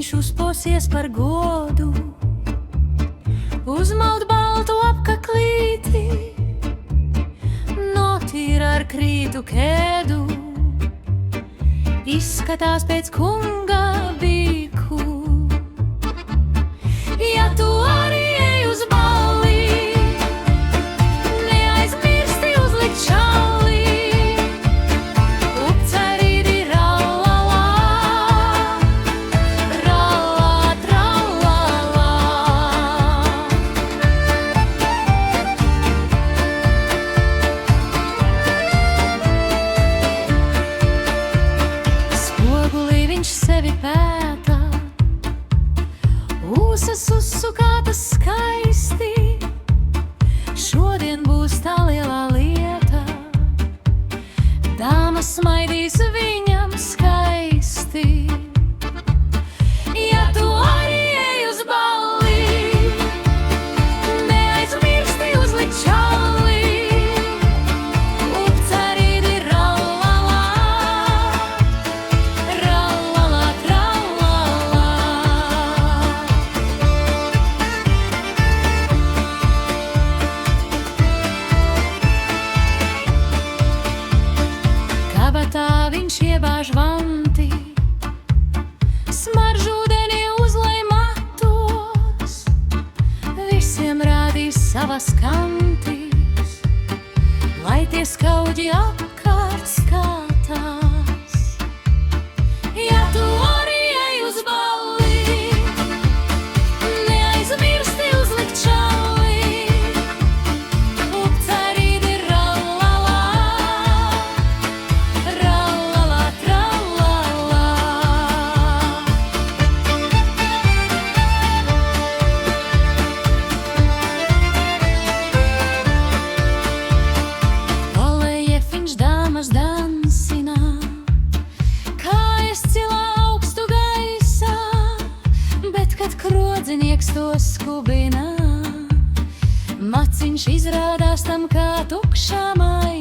viņš uzposies par godu, uzmaut baltu apkaklīti, notīra ar krītu kēdu, izskatās pēc kunga bīku. Ja tu arī ej uz balli, neaizmirsti uzlikt šalli, upcerīdi rallala, rallā, trallala. Spogulī viņš sevi pēta, ūsas uzsukātas skaisti, šodien būs tā lielā lieta, dāmas smaidīs viņam skaisti. Ja tu arī ej uz balli, neaizmirsti uzlikt šalli, upcerīdi rallala, rallala, trallala. Kabatā viņš iebāž vanti, smaržūdeni uzlej matos, visiem rādīs savas kantis, lai tie skaudži apkārt skatās. Ja tu arī ej uz balli, neaizmirsti uzlikt šalli, upcerīdi rallala, rallala, trallala. Olejev viņš dāmas dansina, kājas cilā augstu gaisā, bet kad krodzinieks to skubina, maciņš izrādās tam kā tukšā maisa.